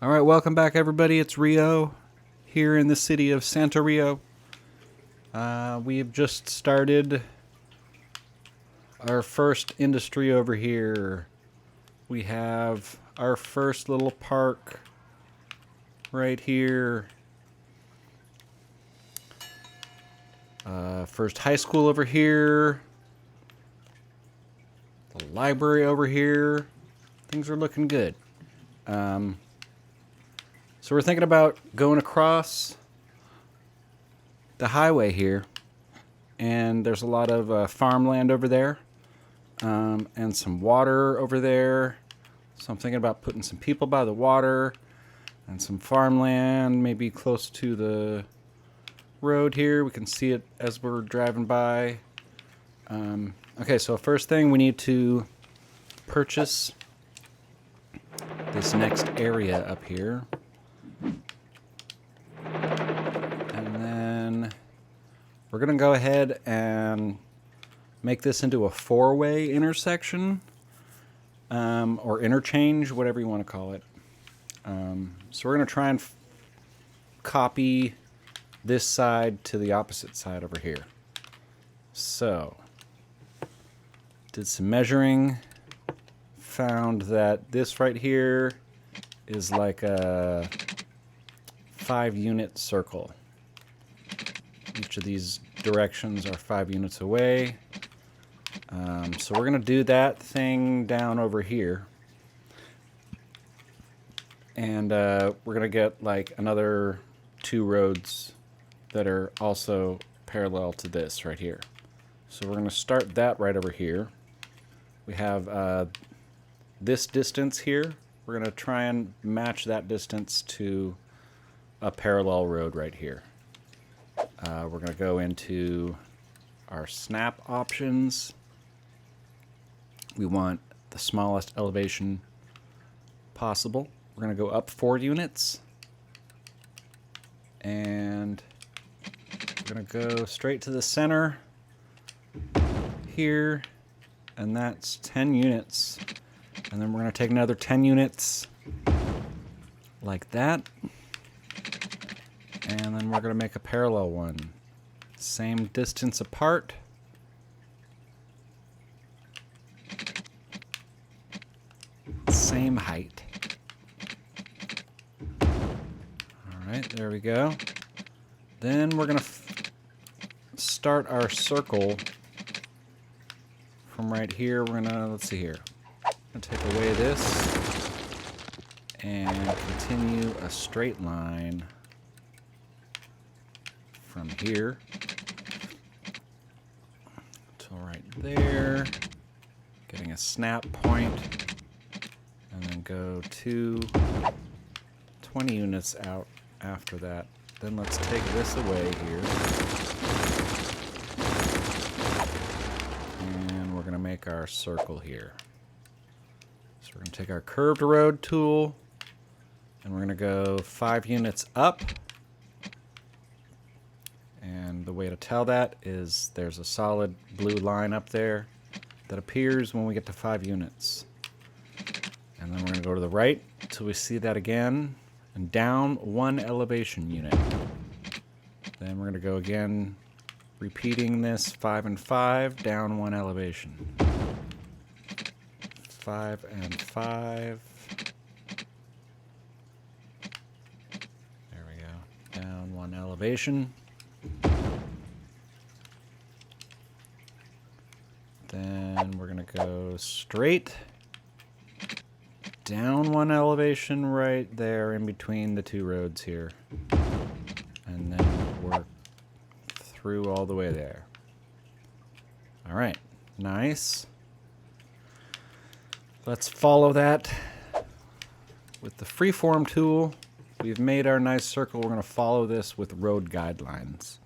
All right, welcome back, everybody. It's Rio here in the city of Santa Rio. We've just started our first industry over here. We have our first little park right here. First high school over here. The library over here. Things are looking good. So we're thinking about going across the highway here, and there's a lot of farmland over there, and some water over there. So I'm thinking about putting some people by the water and some farmland, maybe close to the road here. We can see it as we're driving by. Okay, so first thing, we need to purchase this next area up here. And then we're going to go ahead and make this into a four-way intersection, or interchange, whatever you want to call it. So we're going to try and copy this side to the opposite side over here. So, did some measuring, found that this right here is like a 5-unit circle. Each of these directions are 5 units away. So we're going to do that thing down over here. And we're going to get like another 2 roads that are also parallel to this right here. So we're going to start that right over here. We have this distance here. We're going to try and match that distance to a parallel road right here. We're going to go into our snap options. We want the smallest elevation possible. We're going to go up 4 units. And we're going to go straight to the center here. And that's 10 units. And then we're going to take another 10 units like that. And then we're going to make a parallel one. Same distance apart. Same height. Alright, there we go. Then we're going to start our circle from right here. We're going to, let's see here. I'm going to take away this and continue a straight line from here to right there, getting a snap point, and then go to 20 units out after that. Then let's take this away here, and we're going to make our circle here. So we're going to take our curved road tool, and we're going to go 5 units up. And the way to tell that is there's a solid blue line up there that appears when we get to 5 units. And then we're going to go to the right until we see that again, and down 1 elevation unit. Then we're going to go again, repeating this 5 and 5, down 1 elevation. 5 and 5. There we go. Down 1 elevation. Then we're going to go straight down 1 elevation right there in between the 2 roads here. And then work through all the way there. All right, nice. Let's follow that with the freeform tool. We've made our nice circle. We're going to follow this with road guidelines.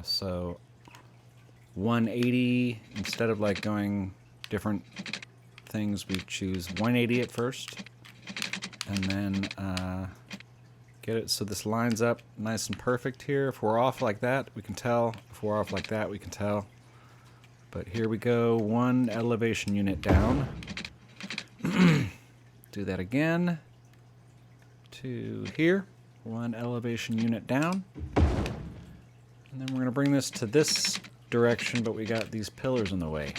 So 180, instead of like going different things, we choose 180 at first. And then get it so this lines up nice and perfect here. If we're off like that, we can tell. If we're off like that, we can tell. But here we go, 1 elevation unit down. do that again to here. 1 elevation unit down. And then we're going to bring this to this direction, but we got these pillars in the way.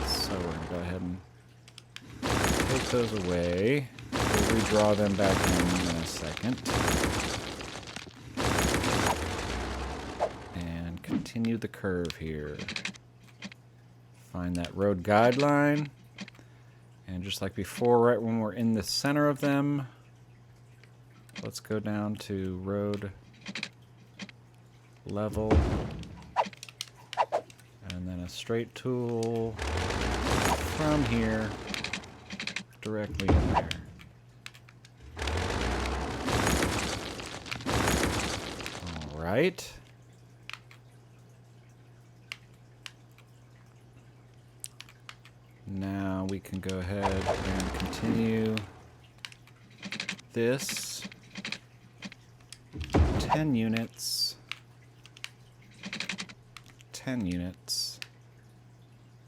So we're going to go ahead and take those away. We'll redraw them back in a second. And continue the curve here. Find that road guideline. And just like before, right when we're in the center of them, let's go down to road level. And then a straight tool from here directly in there. All right. Now we can go ahead and continue this 10 units. 10 units.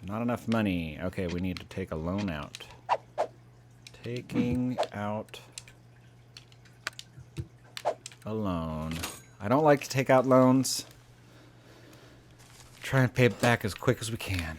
Not enough money. Okay, we need to take a loan out. Taking out a loan. I don't like to take out loans. Try and pay it back as quick as we can.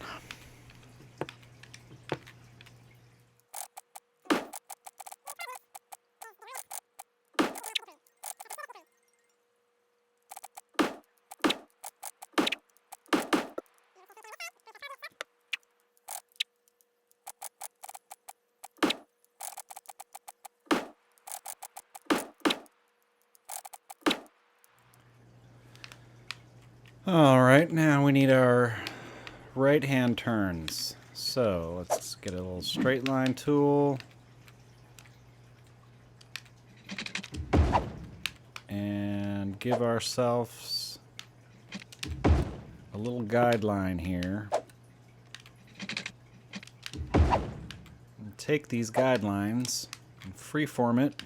All right, now we need our right-hand turns. So let's get a little straight line tool. And give ourselves a little guideline here. And take these guidelines and freeform it.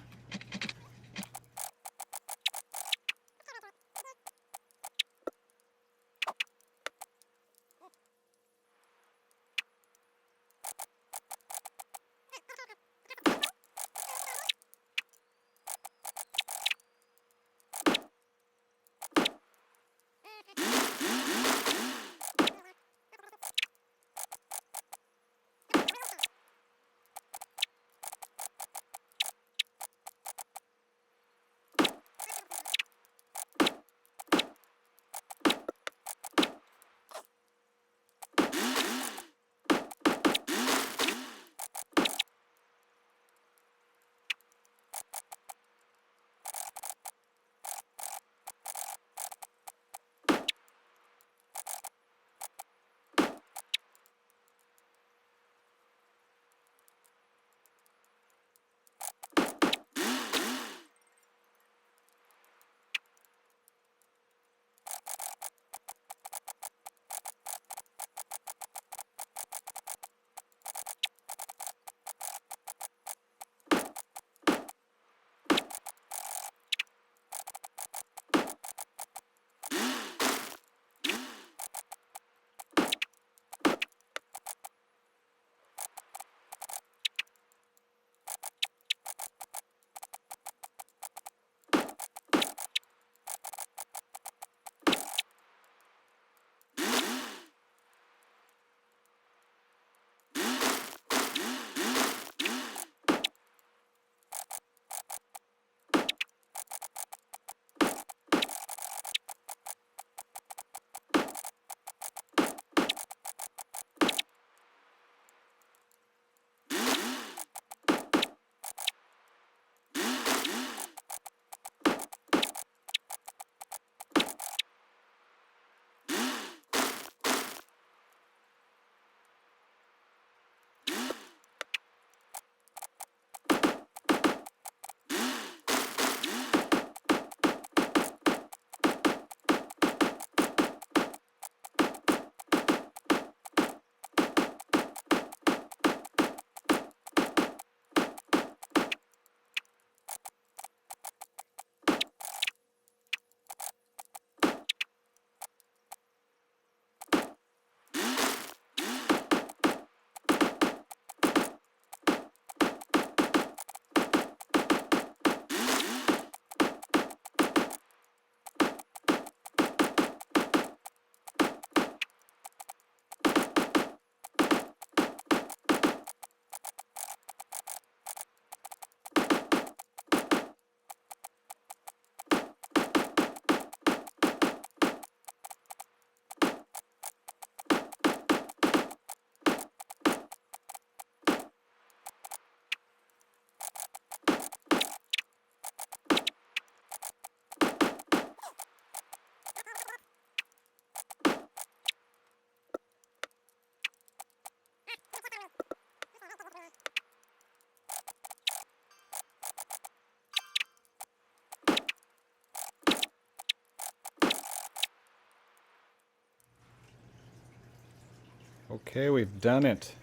Okay, we've done it.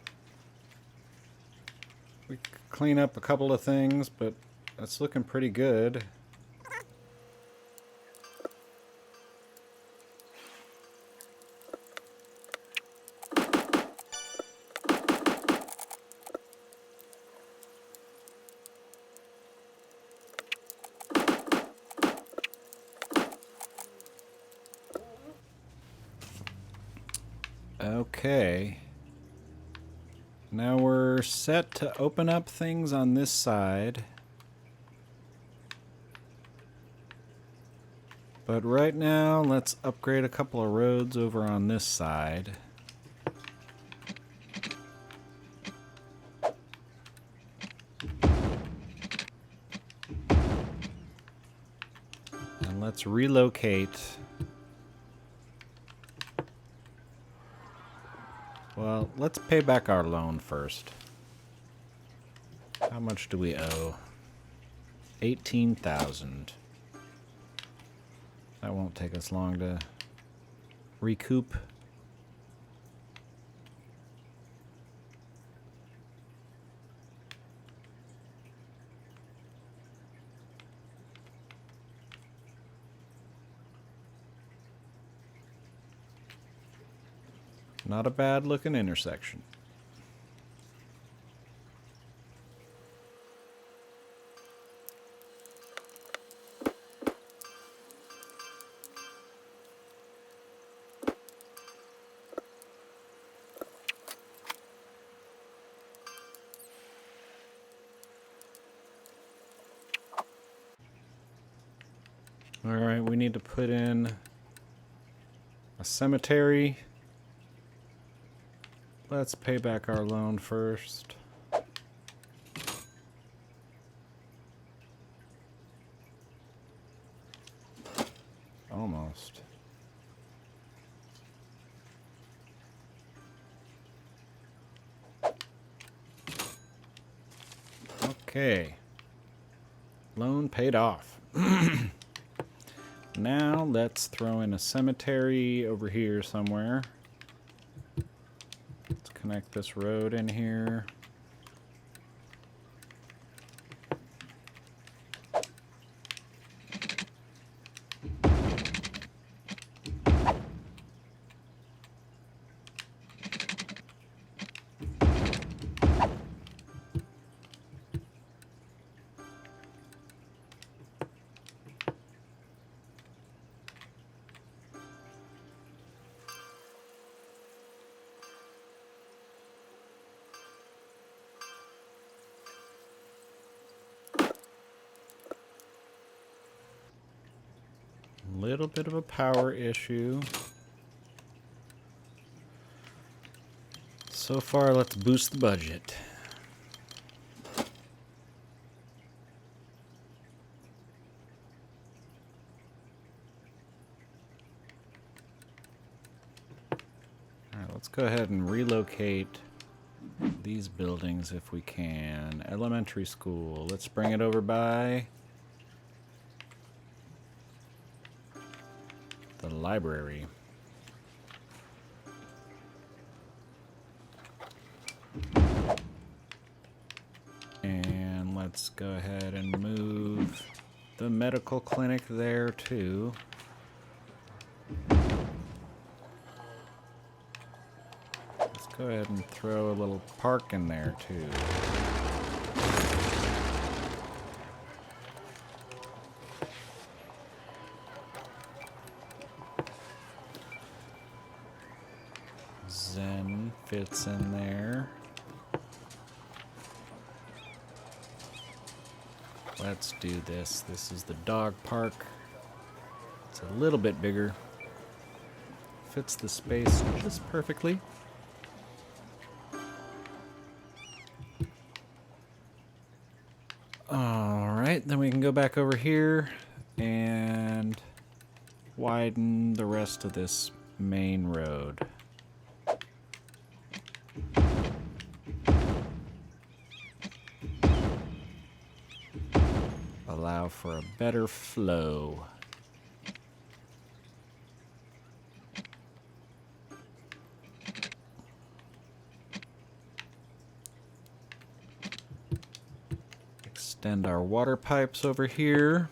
We could clean up a couple of things, but that's looking pretty good. Okay. Now we're set to open up things on this side. But right now, let's upgrade a couple of roads over on this side. And let's relocate. Well, let's pay back our loan first. How much do we owe? 18,000. That won't take us long to recoup. Not a bad looking intersection. Alright, we need to put in a cemetery. Let's pay back our loan first. Almost. Okay. Loan paid off. Now let's throw in a cemetery over here somewhere. Let's connect this road in here. Little bit of a power issue. So far, let's boost the budget. Alright, let's go ahead and relocate these buildings if we can. Elementary school. Let's bring it over by the library. And let's go ahead and move the medical clinic there too. Let's go ahead and throw a little park in there too. Zen fits in there. Let's do this. This is the dog park. It's a little bit bigger. Fits the space just perfectly. Alright, then we can go back over here and widen the rest of this main road. Allow for a better flow. Extend our water pipes over here.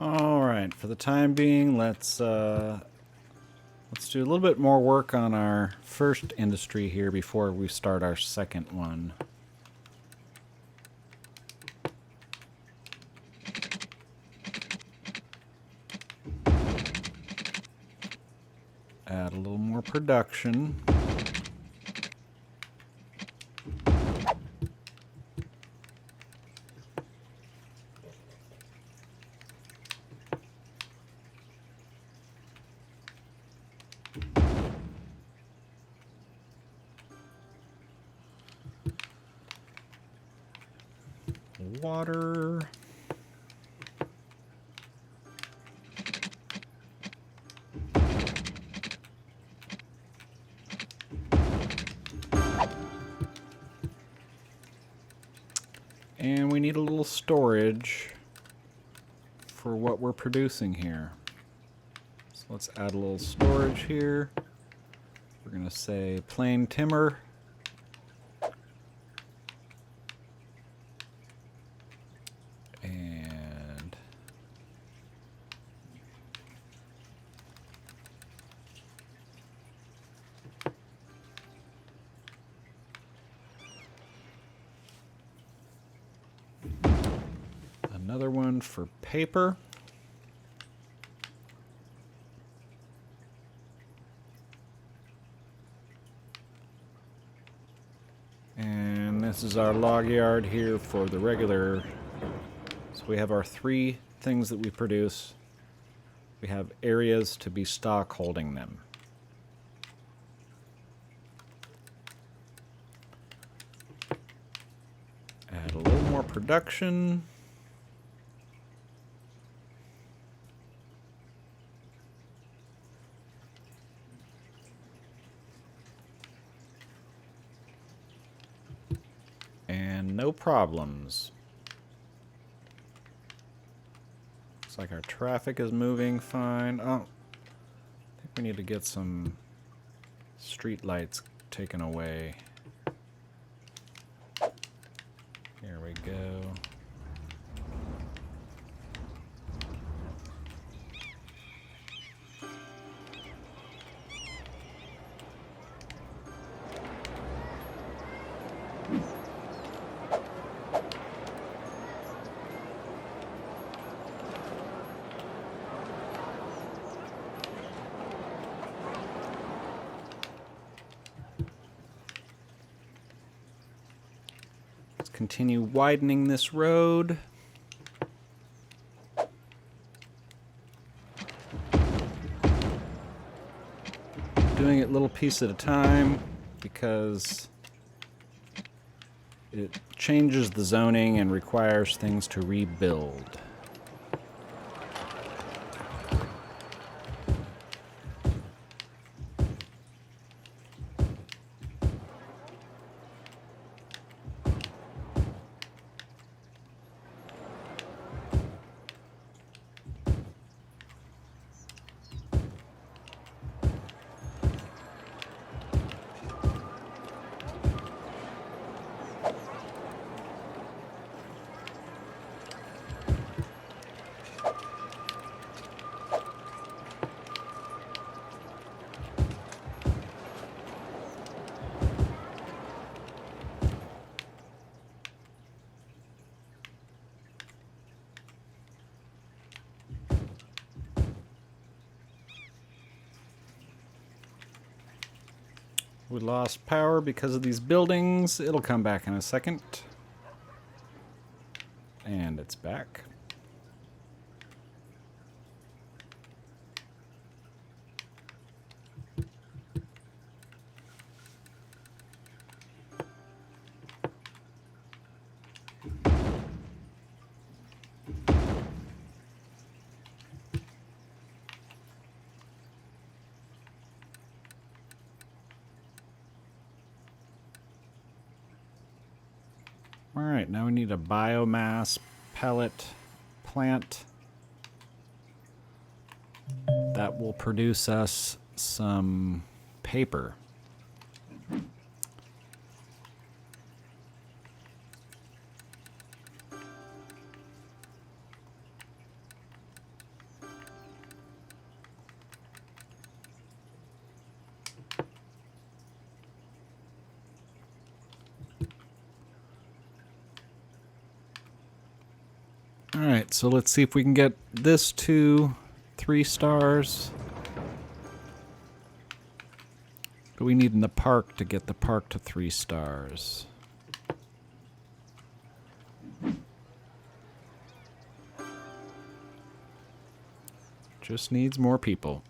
All right, for the time being, let's do a little bit more work on our first industry here before we start our second one. Add a little more production. Water. And we need a little storage for what we're producing here. So let's add a little storage here. We're going to say plain timber. And another one for paper. And this is our log yard here for the regular. So we have our 3 things that we produce. We have areas to be stock holding them. Add a little more production. And no problems. Looks like our traffic is moving fine. Oh, I think we need to get some street lights taken away. Here we go. Continue widening this road. Doing it little piece at a time because it changes the zoning and requires things to rebuild. We lost power because of these buildings. It'll come back in a second. And it's back. Alright, now we need a biomass pellet plant. That will produce us some paper. Alright, so let's see if we can get this to 3 stars. What do we need in the park to get the park to 3 stars? Just needs more people.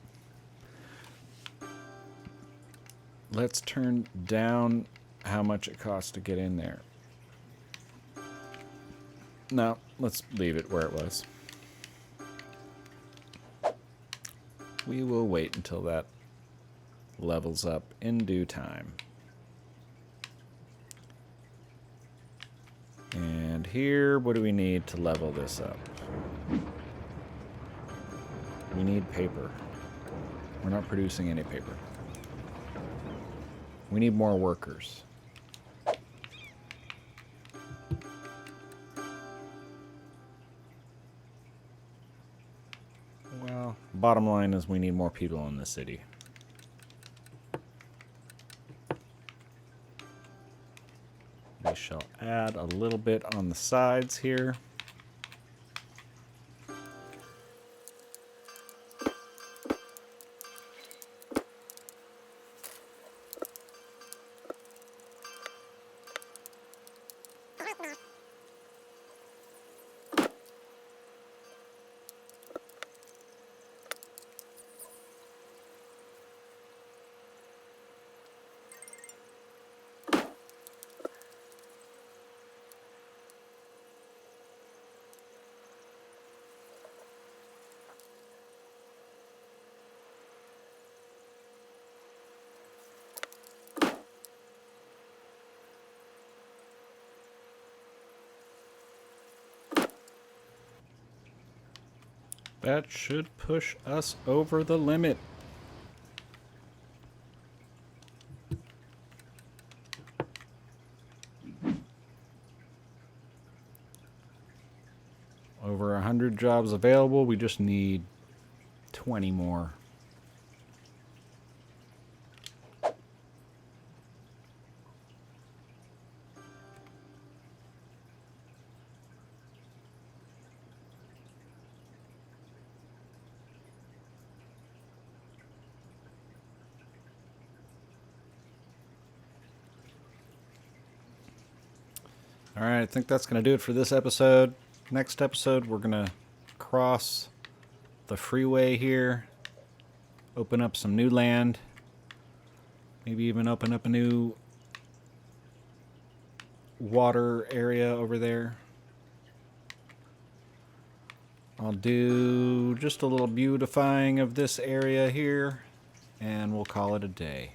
Let's turn down how much it costs to get in there. No, let's leave it where it was. We will wait until that levels up in due time. And here, what do we need to level this up? We need paper. We're not producing any paper. We need more workers. Well, bottom line is we need more people in the city. We shall add a little bit on the sides here. That should push us over the limit. Over 100 jobs available. We just need 20 more. Alright, I think that's going to do it for this episode. Next episode, we're going to cross the freeway here, open up some new land, maybe even open up a new water area over there. I'll do just a little beautifying of this area here, and we'll call it a day.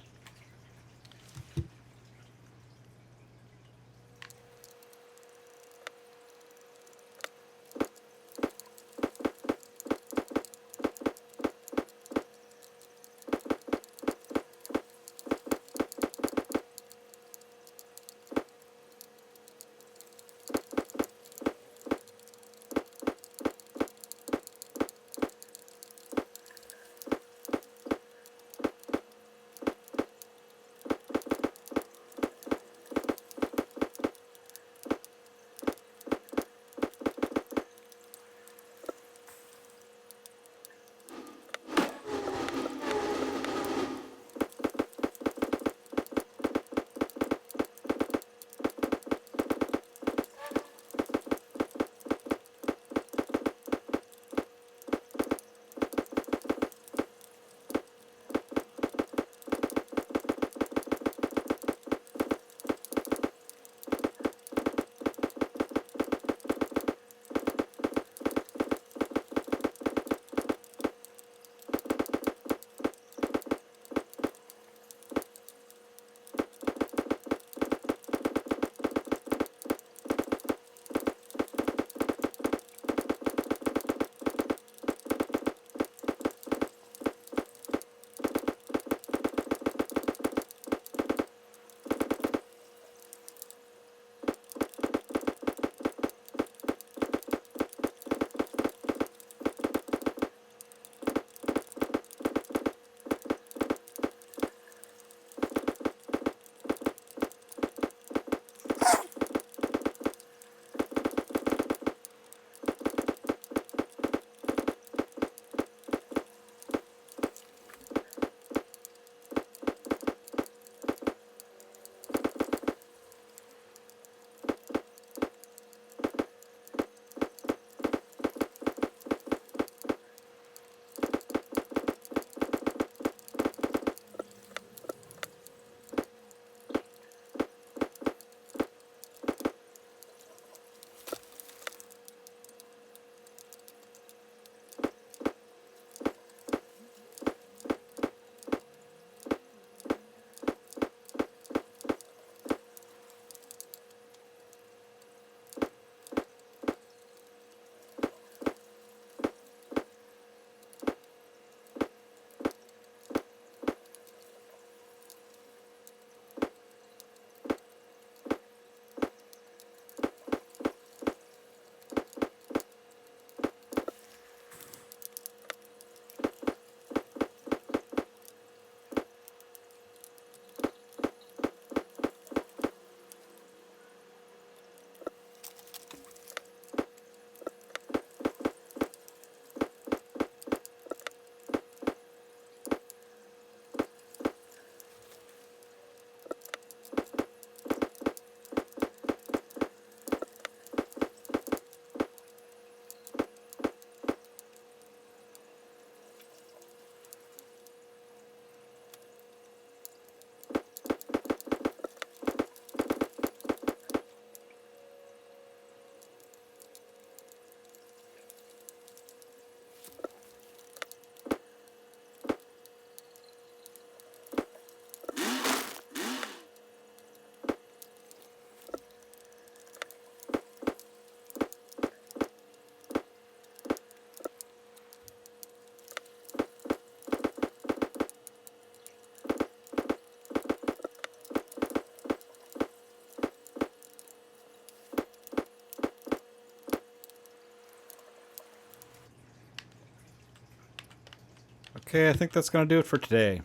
Okay, I think that's going to do it for today.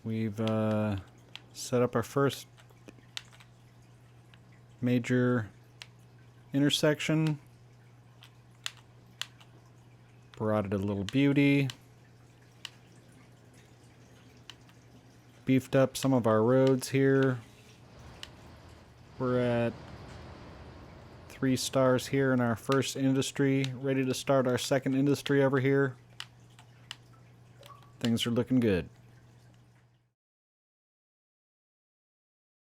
We've set up our first major intersection. Brought it a little beauty. Beefed up some of our roads here. We're at 3 stars here in our first industry, ready to start our second industry over here. Things are looking good.